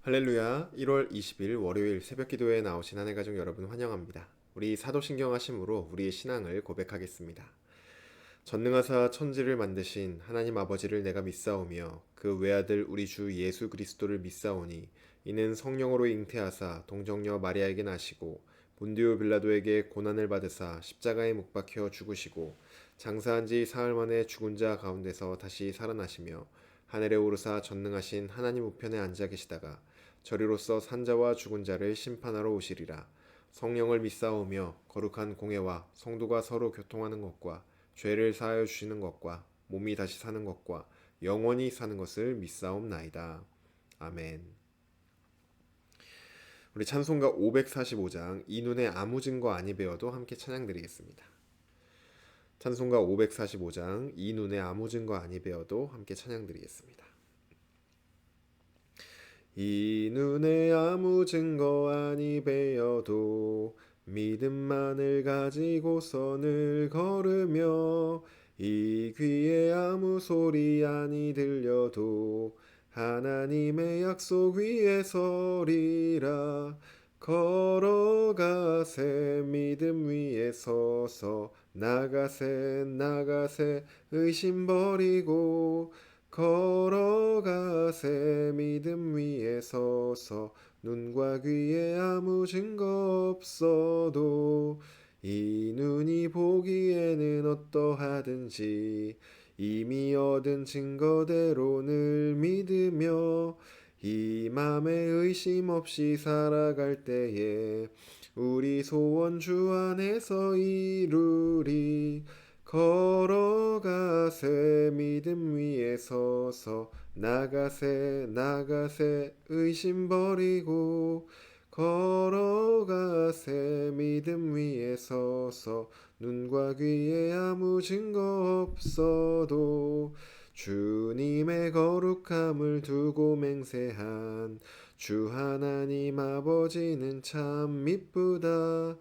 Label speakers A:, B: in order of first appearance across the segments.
A: 할렐루야. 1월 20일 월요일 새벽 기도에 나오신 한해 가족 여러분 환영합니다. 우리 사도신경 하심으로 우리의 신앙을 고백하겠습니다. 전능하사 천지를 만드신 하나님 아버지를 내가 믿사오며 그 외아들 우리 주 예수 그리스도를 믿사오니 이는 성령으로 잉태하사 동정녀 마리아에게 나시고 본디오 빌라도에게 고난을 받으사 십자가에 못 박혀 죽으시고 장사한 지 사흘 만에 죽은 자 가운데서 다시 살아나시며 하늘에 오르사 전능하신 하나님 우편에 앉아 계시다가 저리로서 산자와 죽은 자를 심판하러 오시리라. 성령을 믿사오며 거룩한 공회와 성도가 서로 교통하는 것과 죄를 사하여 주시는 것과 몸이 다시 사는 것과 영원히 사는 것을 믿사옵나이다. 아멘. 우리 찬송가 545장 이 눈에 아무 증거 아니 배워도 함께 찬양드리겠습니다. 찬송가 545장 이 눈에 아무 증거 아니 배워도 함께 찬양드리겠습니다. 이 눈에 아무 증거 아니 배어도 믿음만을 가지고서 늘 걸으며 이 귀에 아무 소리 아니 들려도 하나님의 약속 위에 서리라. 걸어가세 믿음 위에 서서 나가세 나가세 의심 버리고 걸어가세 믿음 위에 서서 눈과 귀에 아무 증거 없어도 이 눈이 보기에는 어떠하든지 이미 얻은 증거대로 늘 믿으며 이 맘에 의심 없이 살아갈 때에 우리 소원 주 안에서 이루리. 걸어가세 믿음 위에 서서 나가세 나가세 의심 버리고 걸어가세 믿음 위에 서서 눈과 귀에 아무 증거 없어도 주님의 거룩함을 두고 맹세한 주 하나님 아버지는 참 미쁘다.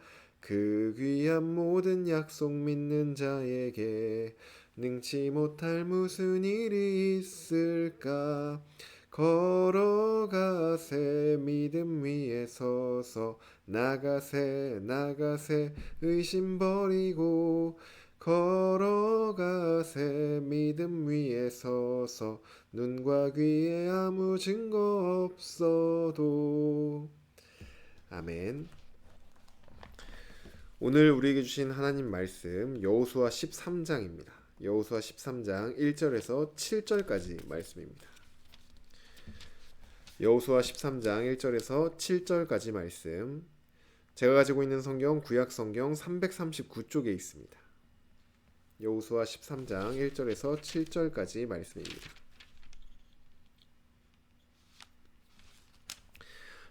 A: 그 귀한 모든 약속 믿는 자에게 능치 못할 무슨 일이 있을까. 걸어가세 믿음 위에 서서 나가세 나가세 의심 버리고 걸어가세 믿음 위에 서서 눈과 귀에 아무 증거 없어도. 아멘. 오늘 우리에게 주신 하나님 말씀 여호수아 13장입니다. 여호수아 13장 1절에서 7절까지 말씀입니다. 여호수아 13장 1절에서 7절까지 말씀. 제가 가지고 있는 성경 구약 성경 339쪽에 있습니다. 여호수아 13장 1절에서 7절까지 말씀입니다.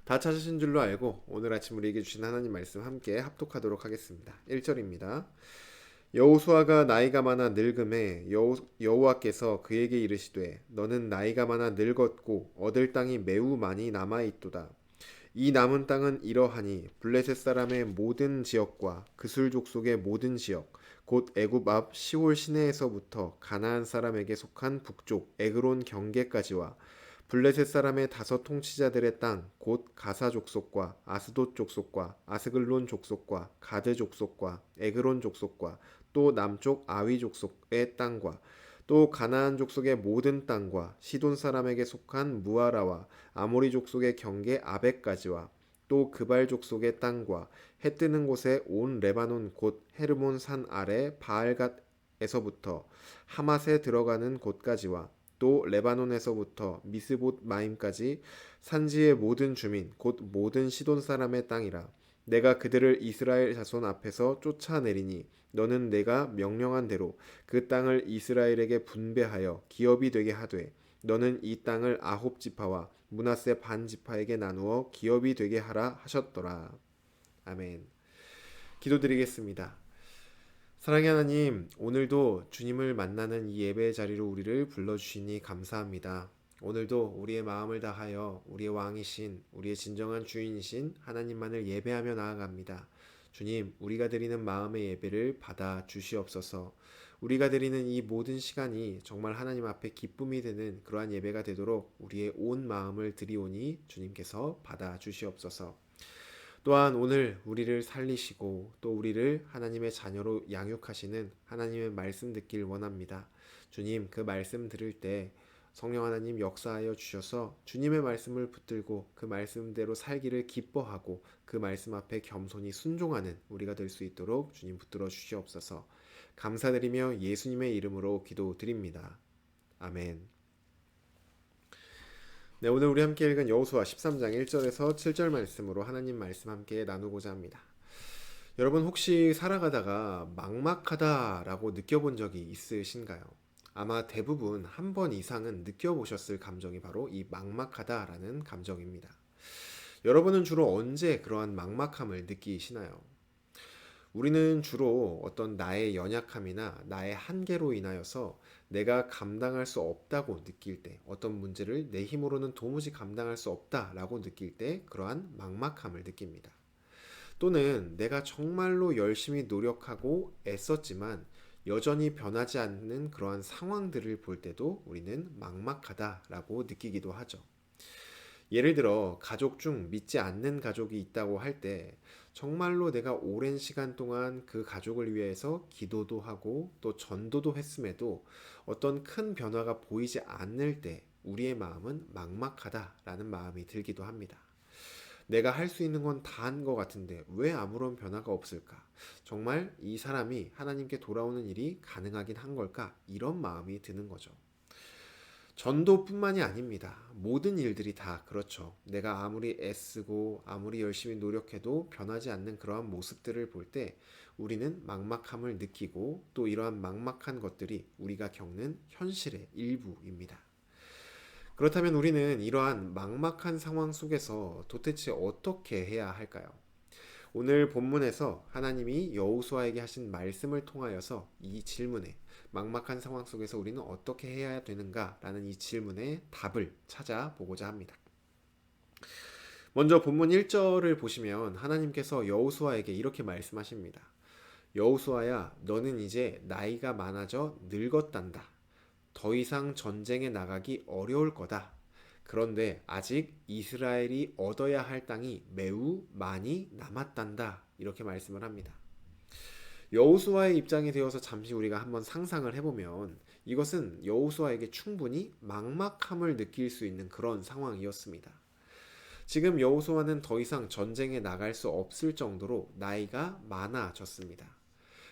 A: 다 찾으신 줄로 알고 오늘 아침 우리에게 주신 하나님 말씀 함께 합독하도록 하겠습니다. 1절입니다. 여호수아가 나이가 많아 늙음에 여호와께서 그에게 이르시되 너는 나이가 많아 늙었고 얻을 땅이 매우 많이 남아있도다. 이 남은 땅은 이러하니 블레셋 사람의 모든 지역과 그술 족속의 모든 지역 곧 애굽 앞 시올 시내에서부터 가나안 사람에게 속한 북쪽 에그론 경계까지와 블레셋 사람의 다섯 통치자들의 땅 곧 가사 족속과 아스돗 족속과 아스글론 족속과 가드 족속과 에그론 족속과 또 남쪽 아위 족속의 땅과 또 가나안 족속의 모든 땅과 시돈 사람에게 속한 무아라와 아모리 족속의 경계 아벡까지와 또 그발 족속의 땅과 해 뜨는 곳에 온 레바논 곧 헤르몬 산 아래 바알갓에서부터 하맛에 들어가는 곳까지와 또 레바논에서부터 미스봇 마임까지 산지의 모든 주민 곧 모든 시돈 사람의 땅이라. 내가 그들을 이스라엘 자손 앞에서 쫓아내리니 너는 내가 명령한 대로 그 땅을 이스라엘에게 분배하여 기업이 되게 하되 너는 이 땅을 아홉 지파와 므낫세 반 지파에게 나누어 기업이 되게 하라 하셨더라. 아멘. 기도드리겠습니다. 사랑의 하나님, 오늘도 주님을 만나는 이 예배의 자리로 우리를 불러주시니 감사합니다. 오늘도 우리의 마음을 다하여 우리의 왕이신, 우리의 진정한 주인이신 하나님만을 예배하며 나아갑니다. 주님, 우리가 드리는 마음의 예배를 받아 주시옵소서. 우리가 드리는 이 모든 시간이 정말 하나님 앞에 기쁨이 되는 그러한 예배가 되도록 우리의 온 마음을 드리오니 주님께서 받아 주시옵소서. 또한 오늘 우리를 살리시고 또 우리를 하나님의 자녀로 양육하시는 하나님의 말씀 듣길 원합니다. 주님, 그 말씀 들을 때 성령 하나님 역사하여 주셔서 주님의 말씀을 붙들고 그 말씀대로 살기를 기뻐하고 그 말씀 앞에 겸손히 순종하는 우리가 될 수 있도록 주님 붙들어 주시옵소서. 감사드리며 예수님의 이름으로 기도드립니다. 아멘. 네, 오늘 우리 함께 읽은 여호수아 13장 1절에서 7절 말씀으로 하나님 말씀 함께 나누고자 합니다. 여러분 혹시 살아가다가 막막하다라고 느껴본 적이 있으신가요? 아마 대부분 한 번 이상은 느껴보셨을 감정이 바로 이 막막하다라는 감정입니다. 여러분은 주로 언제 그러한 막막함을 느끼시나요? 우리는 주로 어떤 나의 연약함이나 나의 한계로 인하여서 내가 감당할 수 없다고 느낄 때, 어떤 문제를 내 힘으로는 도무지 감당할 수 없다라고 느낄 때 그러한 막막함을 느낍니다. 또는 내가 정말로 열심히 노력하고 애썼지만 여전히 변하지 않는 그러한 상황들을 볼 때도 우리는 막막하다라고 느끼기도 하죠. 예를 들어 가족 중 믿지 않는 가족이 있다고 할 때 정말로 내가 오랜 시간 동안 그 가족을 위해서 기도도 하고 또 전도도 했음에도 어떤 큰 변화가 보이지 않을 때 우리의 마음은 막막하다라는 마음이 들기도 합니다. 내가 할 수 있는 건 다 한 것 같은데 왜 아무런 변화가 없을까? 정말 이 사람이 하나님께 돌아오는 일이 가능하긴 한 걸까? 이런 마음이 드는 거죠. 전도뿐만이 아닙니다. 모든 일들이 다 그렇죠. 내가 아무리 애쓰고 아무리 열심히 노력해도 변하지 않는 그러한 모습들을 볼 때 우리는 막막함을 느끼고 또 이러한 막막한 것들이 우리가 겪는 현실의 일부입니다. 그렇다면 우리는 이러한 막막한 상황 속에서 도대체 어떻게 해야 할까요? 오늘 본문에서 하나님이 여호수아에게 하신 말씀을 통하여서 이 질문에 막막한 상황 속에서 우리는 어떻게 해야 되는가라는 이 질문에 답을 찾아보고자 합니다. 먼저 본문 1절을 보시면 하나님께서 여호수아에게 이렇게 말씀하십니다. 여호수아야, 너는 이제 나이가 많아져 늙었단다. 더 이상 전쟁에 나가기 어려울 거다. 그런데 아직 이스라엘이 얻어야 할 땅이 매우 많이 남았단다. 이렇게 말씀을 합니다. 여호수아의 입장이 되어서 잠시 우리가 한번 상상을 해보면 이것은 여호수아에게 충분히 막막함을 느낄 수 있는 그런 상황이었습니다. 지금 여호수아는 더 이상 전쟁에 나갈 수 없을 정도로 나이가 많아졌습니다.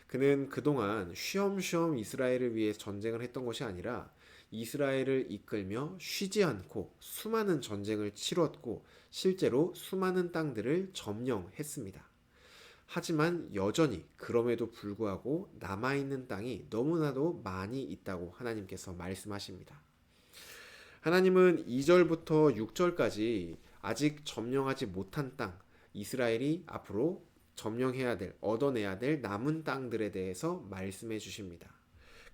A: 그는 그동안 쉬엄쉬엄 이스라엘을 위해 전쟁을 했던 것이 아니라 이스라엘을 이끌며 쉬지 않고 수많은 전쟁을 치렀고 실제로 수많은 땅들을 점령했습니다. 하지만 여전히 그럼에도 불구하고 남아있는 땅이 너무나도 많이 있다고 하나님께서 말씀하십니다. 하나님은 2절부터 6절까지 아직 점령하지 못한 땅, 이스라엘이 앞으로 점령해야 될, 얻어내야 될 남은 땅들에 대해서 말씀해 주십니다.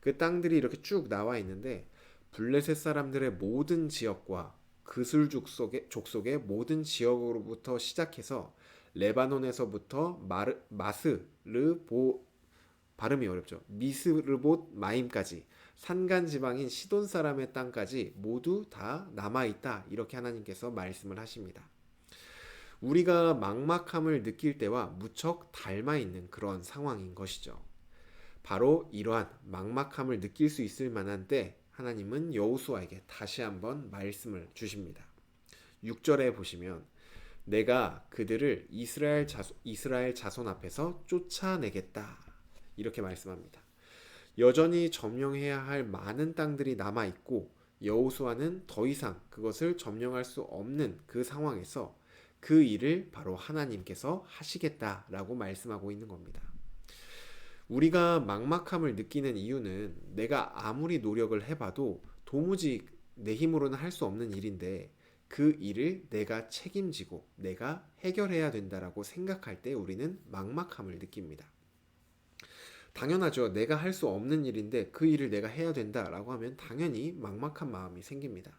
A: 그 땅들이 이렇게 쭉 나와 있는데 블레셋 사람들의 모든 지역과 그술 족속의 모든 지역으로부터 시작해서 레바논에서부터 마스르보 발음이 어렵죠. 미스르봇 마임까지 산간 지방인 시돈 사람의 땅까지 모두 다 남아 있다. 이렇게 하나님께서 말씀을 하십니다. 우리가 막막함을 느낄 때와 무척 닮아 있는 그런 상황인 것이죠. 바로 이러한 막막함을 느낄 수 있을 만한 때 하나님은 여호수아에게 다시 한번 말씀을 주십니다. 6절에 보시면 내가 그들을 이스라엘 자손 앞에서 쫓아내겠다. 이렇게 말씀합니다. 여전히 점령해야 할 많은 땅들이 남아 있고 여호수아는 더 이상 그것을 점령할 수 없는 그 상황에서 그 일을 바로 하나님께서 하시겠다라고 말씀하고 있는 겁니다. 우리가 막막함을 느끼는 이유는 내가 아무리 노력을 해봐도 도무지 내 힘으로는 할 수 없는 일인데 그 일을 내가 책임지고 내가 해결해야 된다라고 생각할 때 우리는 막막함을 느낍니다. 당연하죠. 내가 할 수 없는 일인데 그 일을 내가 해야 된다라고 하면 당연히 막막한 마음이 생깁니다.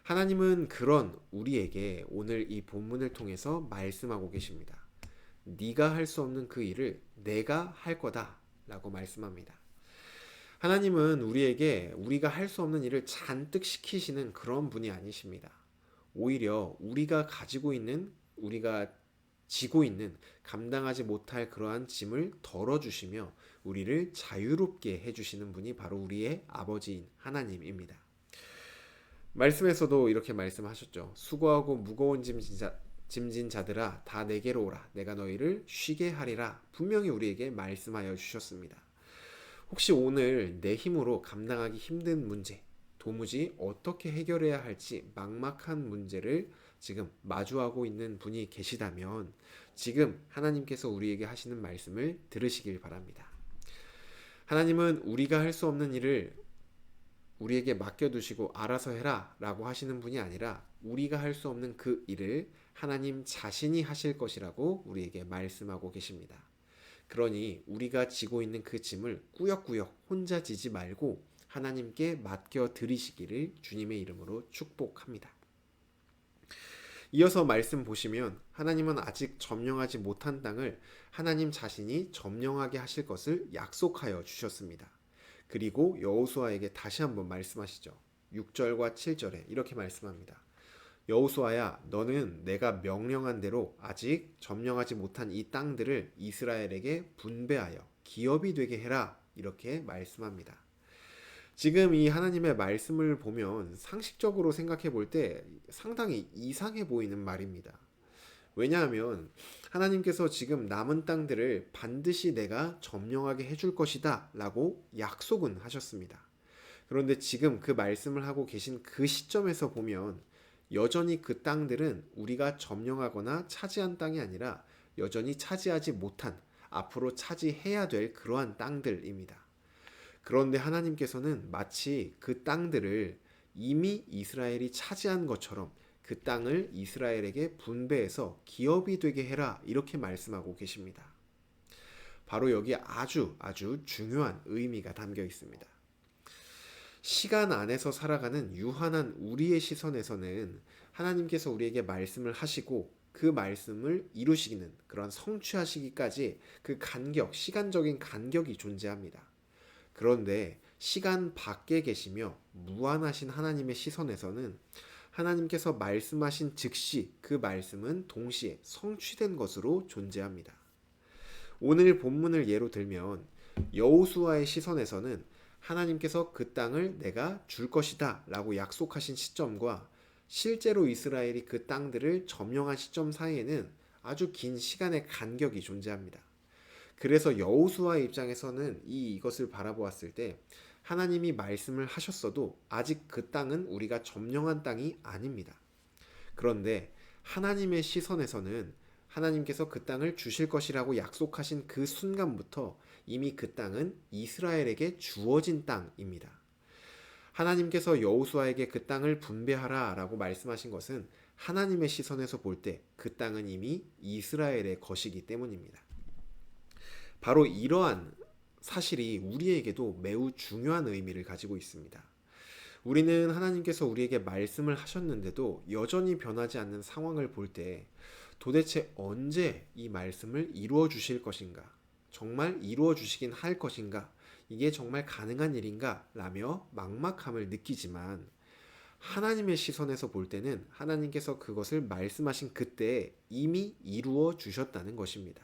A: 하나님은 그런 우리에게 오늘 이 본문을 통해서 말씀하고 계십니다. 네가 할 수 없는 그 일을 내가 할 거다 라고 말씀합니다. 하나님은 우리에게 우리가 할 수 없는 일을 잔뜩 시키시는 그런 분이 아니십니다. 오히려 우리가 지고 있는 감당하지 못할 그러한 짐을 덜어주시며 우리를 자유롭게 해주시는 분이 바로 우리의 아버지인 하나님입니다. 말씀에서도 이렇게 말씀하셨죠. 수고하고 무거운 짐진 자들아 다 내게로 오라. 내가 너희를 쉬게 하리라. 분명히 우리에게 말씀하여 주셨습니다. 혹시 오늘 내 힘으로 감당하기 힘든 문제, 도무지 어떻게 해결해야 할지 막막한 문제를 지금 마주하고 있는 분이 계시다면 지금 하나님께서 우리에게 하시는 말씀을 들으시길 바랍니다. 하나님은 우리가 할 수 없는 일을 우리에게 맡겨두시고 알아서 해라 라고 하시는 분이 아니라 우리가 할 수 없는 그 일을 하나님 자신이 하실 것이라고 우리에게 말씀하고 계십니다. 그러니 우리가 지고 있는 그 짐을 꾸역꾸역 혼자 지지 말고 하나님께 맡겨 드리시기를 주님의 이름으로 축복합니다. 이어서 말씀 보시면 하나님은 아직 점령하지 못한 땅을 하나님 자신이 점령하게 하실 것을 약속하여 주셨습니다. 그리고 여호수아에게 다시 한번 말씀하시죠. 6절과 7절에 이렇게 말씀합니다. 여호수아야, 너는 내가 명령한 대로 아직 점령하지 못한 이 땅들을 이스라엘에게 분배하여 기업이 되게 해라. 이렇게 말씀합니다. 지금 이 하나님의 말씀을 보면 상식적으로 생각해 볼 때 상당히 이상해 보이는 말입니다. 왜냐하면 하나님께서 지금 남은 땅들을 반드시 내가 점령하게 해줄 것이다 라고 약속은 하셨습니다. 그런데 지금 그 말씀을 하고 계신 그 시점에서 보면 여전히 그 땅들은 우리가 점령하거나 차지한 땅이 아니라 여전히 차지하지 못한, 앞으로 차지해야 될 그러한 땅들입니다. 그런데 하나님께서는 마치 그 땅들을 이미 이스라엘이 차지한 것처럼 그 땅을 이스라엘에게 분배해서 기업이 되게 해라 이렇게 말씀하고 계십니다. 바로 여기에 아주 중요한 의미가 담겨 있습니다. 시간 안에서 살아가는 유한한 우리의 시선에서는 하나님께서 우리에게 말씀을 하시고 그 말씀을 이루시기는, 그런 성취하시기까지 그 시간적인 간격이 존재합니다. 그런데 시간 밖에 계시며 무한하신 하나님의 시선에서는 하나님께서 말씀하신 즉시 그 말씀은 동시에 성취된 것으로 존재합니다. 오늘 본문을 예로 들면 여호수아의 시선에서는 하나님께서 그 땅을 내가 줄 것이다 라고 약속하신 시점과 실제로 이스라엘이 그 땅들을 점령한 시점 사이에는 아주 긴 시간의 간격이 존재합니다. 그래서 여호수아의 입장에서는 이것을 바라보았을 때 하나님이 말씀을 하셨어도 아직 그 땅은 우리가 점령한 땅이 아닙니다. 그런데 하나님의 시선에서는 하나님께서 그 땅을 주실 것이라고 약속하신 그 순간부터 이미 그 땅은 이스라엘에게 주어진 땅입니다. 하나님께서 여호수아에게 그 땅을 분배하라 라고 말씀하신 것은 하나님의 시선에서 볼 때 그 땅은 이미 이스라엘의 것이기 때문입니다. 바로 이러한 사실이 우리에게도 매우 중요한 의미를 가지고 있습니다. 우리는 하나님께서 우리에게 말씀을 하셨는데도 여전히 변하지 않는 상황을 볼 때 도대체 언제 이 말씀을 이루어 주실 것인가? 정말 이루어 주시긴 할 것인가? 이게 정말 가능한 일인가? 라며 막막함을 느끼지만 하나님의 시선에서 볼 때는 하나님께서 그것을 말씀하신 그때에 이미 이루어 주셨다는 것입니다.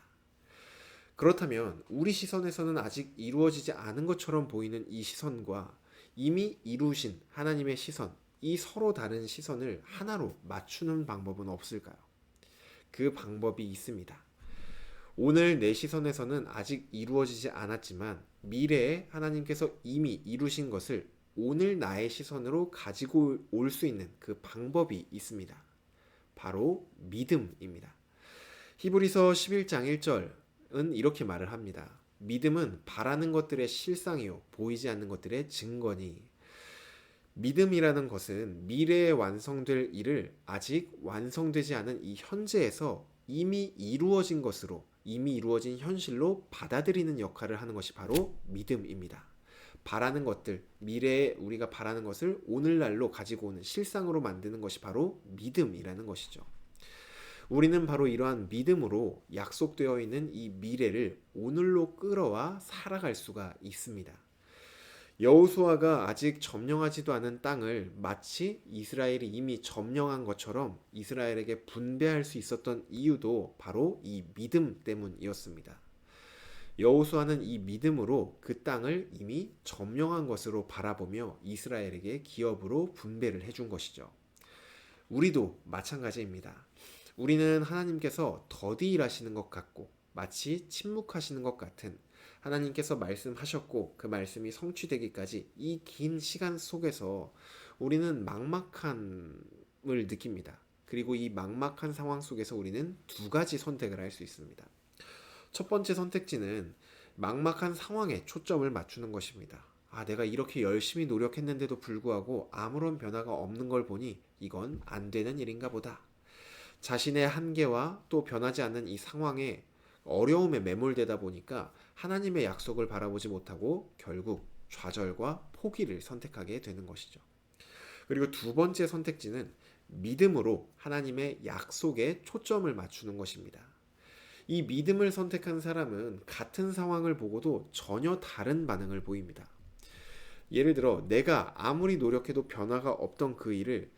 A: 그렇다면 우리 시선에서는 아직 이루어지지 않은 것처럼 보이는 이 시선과 이미 이루신 하나님의 시선, 이 서로 다른 시선을 하나로 맞추는 방법은 없을까요? 그 방법이 있습니다. 오늘 내 시선에서는 아직 이루어지지 않았지만 미래에 하나님께서 이미 이루신 것을 오늘 나의 시선으로 가지고 올 수 있는 그 방법이 있습니다. 바로 믿음입니다. 히브리서 11장 1절은 이렇게 말을 합니다. 믿음은 바라는 것들의 실상이요 보이지 않는 것들의 증거니. 믿음이라는 것은 미래에 완성될 일을 아직 완성되지 않은 이 현재에서 이미 이루어진 것으로, 이미 이루어진 현실로 받아들이는 역할을 하는 것이 바로 믿음입니다. 바라는 것들, 미래에 우리가 바라는 것을 오늘날로 가지고 오는 실상으로 만드는 것이 바로 믿음이라는 것이죠. 우리는 바로 이러한 믿음으로 약속되어 있는 이 미래를 오늘로 끌어와 살아갈 수가 있습니다. 여호수아가 아직 점령하지도 않은 땅을 마치 이스라엘이 이미 점령한 것처럼 이스라엘에게 분배할 수 있었던 이유도 바로 이 믿음 때문이었습니다. 여호수아는 이 믿음으로 그 땅을 이미 점령한 것으로 바라보며 이스라엘에게 기업으로 분배를 해준 것이죠. 우리도 마찬가지입니다. 우리는 하나님께서 더디 일하시는 것 같고 마치 침묵하시는 것 같은, 하나님께서 말씀하셨고 그 말씀이 성취되기까지 이 긴 시간 속에서 우리는 막막함을 느낍니다. 그리고 이 막막한 상황 속에서 우리는 두 가지 선택을 할 수 있습니다. 첫 번째 선택지는 막막한 상황에 초점을 맞추는 것입니다. 내가 이렇게 열심히 노력했는데도 불구하고 아무런 변화가 없는 걸 보니 이건 안 되는 일인가 보다. 자신의 한계와 또 변하지 않는 이 상황에 어려움에 매몰되다 보니까 하나님의 약속을 바라보지 못하고 결국 좌절과 포기를 선택하게 되는 것이죠. 그리고 두 번째 선택지는 믿음으로 하나님의 약속에 초점을 맞추는 것입니다. 이 믿음을 선택한 사람은 같은 상황을 보고도 전혀 다른 반응을 보입니다. 예를 들어 내가 아무리 노력해도 변화가 없던 그 일을,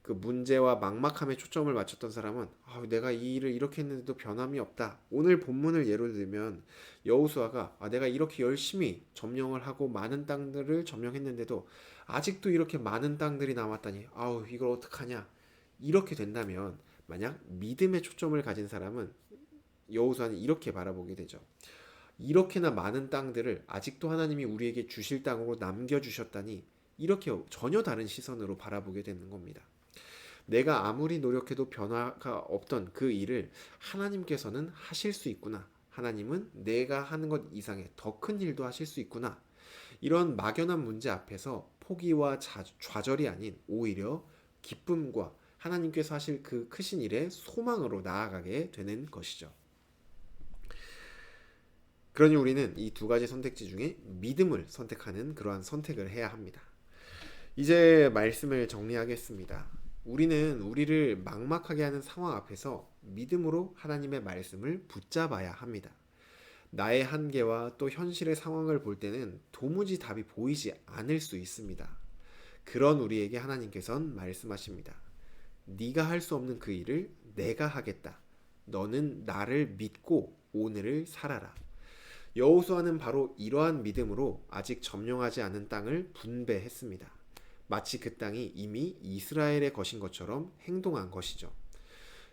A: 그 문제와 막막함에 초점을 맞췄던 사람은 내가 이 일을 이렇게 했는데도 변함이 없다. 오늘 본문을 예로 들면 여호수아가 내가 이렇게 열심히 점령을 하고 많은 땅들을 점령했는데도 아직도 이렇게 많은 땅들이 남았다니 이걸 어떡하냐, 이렇게 된다면 만약 믿음의 초점을 가진 사람은 여호수아는 이렇게 바라보게 되죠. 이렇게나 많은 땅들을 아직도 하나님이 우리에게 주실 땅으로 남겨주셨다니, 이렇게 전혀 다른 시선으로 바라보게 되는 겁니다. 내가 아무리 노력해도 변화가 없던 그 일을 하나님께서는 하실 수 있구나. 하나님은 내가 하는 것 이상의 더 큰 일도 하실 수 있구나. 이런 막연한 문제 앞에서 포기와 좌절이 아닌 오히려 기쁨과 하나님께서 하실 그 크신 일의 소망으로 나아가게 되는 것이죠. 그러니 우리는 이 두 가지 선택지 중에 믿음을 선택하는 그러한 선택을 해야 합니다. 이제 말씀을 정리하겠습니다. 우리는 우리를 막막하게 하는 상황 앞에서 믿음으로 하나님의 말씀을 붙잡아야 합니다. 나의 한계와 또 현실의 상황을 볼 때는 도무지 답이 보이지 않을 수 있습니다. 그런 우리에게 하나님께서는 말씀하십니다. 네가 할 수 없는 그 일을 내가 하겠다. 너는 나를 믿고 오늘을 살아라. 여호수아는 바로 이러한 믿음으로 아직 점령하지 않은 땅을 분배했습니다. 마치 그 땅이 이미 이스라엘의 것인 것처럼 행동한 것이죠.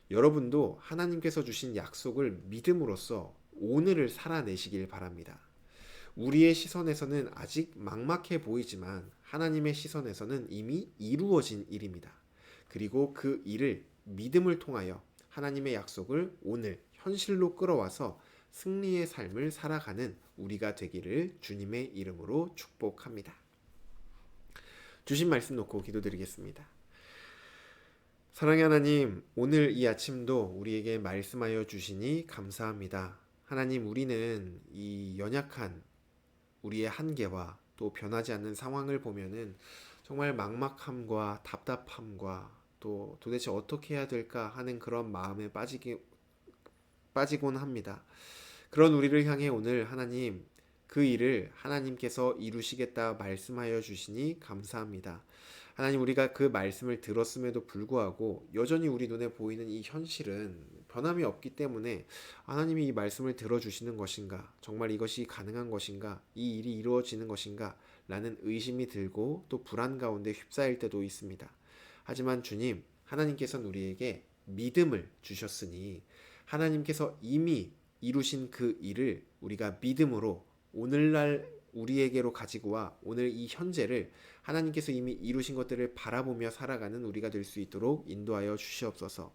A: 여러분도 하나님께서 주신 약속을 믿음으로써 오늘을 살아내시길 바랍니다. 우리의 시선에서는 아직 막막해 보이지만 하나님의 시선에서는 이미 이루어진 일입니다. 그리고 그 일을 믿음을 통하여 하나님의 약속을 오늘 현실로 끌어와서 승리의 삶을 살아가는 우리가 되기를 주님의 이름으로 축복합니다. 주신 말씀 놓고 기도드리겠습니다. 사랑의 하나님, 오늘 이 아침도 우리에게 말씀하여 주시니 감사합니다. 하나님, 우리는 이 연약한 우리의 한계와 또 변하지 않는 상황을 보면은 정말 막막함과 답답함과 또 도대체 어떻게 해야 될까 하는 그런 마음에 빠지곤 합니다. 그런 우리를 향해 오늘 하나님, 그 일을 하나님께서 이루시겠다 말씀하여 주시니 감사합니다. 하나님, 우리가 그 말씀을 들었음에도 불구하고 여전히 우리 눈에 보이는 이 현실은 변함이 없기 때문에 하나님이 이 말씀을 들어주시는 것인가, 정말 이것이 가능한 것인가, 이 일이 이루어지는 것인가 라는 의심이 들고 또 불안 가운데 휩싸일 때도 있습니다. 하지만 주님, 하나님께서는 우리에게 믿음을 주셨으니 하나님께서 이미 이루신 그 일을 우리가 믿음으로 오늘날 우리에게로 가지고 와 오늘 이 현재를 하나님께서 이미 이루신 것들을 바라보며 살아가는 우리가 될 수 있도록 인도하여 주시옵소서.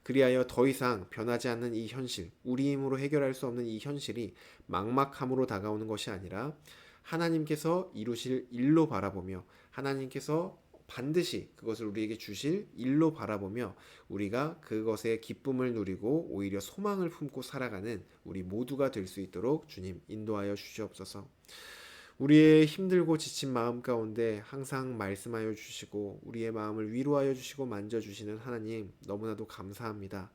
A: 그리하여 더 이상 변하지 않는 이 현실, 우리 힘으로 해결할 수 없는 이 현실이 막막함으로 다가오는 것이 아니라 하나님께서 이루실 일로 바라보며 하나님께서 반드시 그것을 우리에게 주실 일로 바라보며 우리가 그것의 기쁨을 누리고 오히려 소망을 품고 살아가는 우리 모두가 될 수 있도록 주님 인도하여 주시옵소서. 우리의 힘들고 지친 마음 가운데 항상 말씀하여 주시고 우리의 마음을 위로하여 주시고 만져주시는 하나님, 너무나도 감사합니다.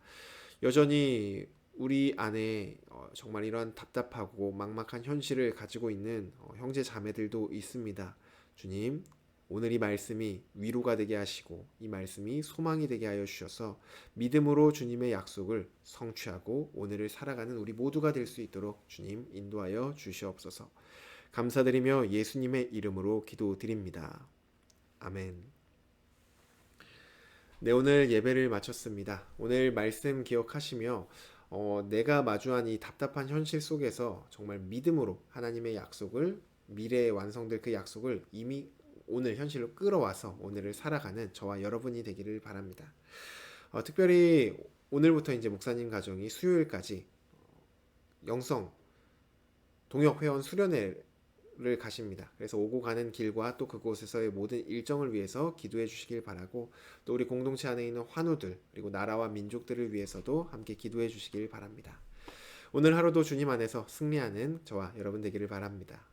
A: 여전히 우리 안에 정말 이런 답답하고 막막한 현실을 가지고 있는 형제 자매들도 있습니다. 주님, 오늘 이 말씀이 위로가 되게 하시고 이 말씀이 소망이 되게 하여 주셔서 믿음으로 주님의 약속을 성취하고 오늘을 살아가는 우리 모두가 될 수 있도록 주님 인도하여 주시옵소서. 감사드리며 예수님의 이름으로 기도드립니다. 아멘. 네, 오늘 예배를 마쳤습니다. 오늘 말씀 기억하시며 내가 마주한 이 답답한 현실 속에서 정말 믿음으로 하나님의 약속을 미래에 완성될 그 약속을 이미 오늘 현실로 끌어와서 오늘을 살아가는 저와 여러분이 되기를 바랍니다. 특별히 오늘부터 이제 목사님 가정이 수요일까지 영성 동역 회원 수련회를 가십니다. 그래서 오고 가는 길과 또 그곳에서의 모든 일정을 위해서 기도해 주시길 바라고 또 우리 공동체 안에 있는 환우들 그리고 나라와 민족들을 위해서도 함께 기도해 주시길 바랍니다. 오늘 하루도 주님 안에서 승리하는 저와 여러분 되기를 바랍니다.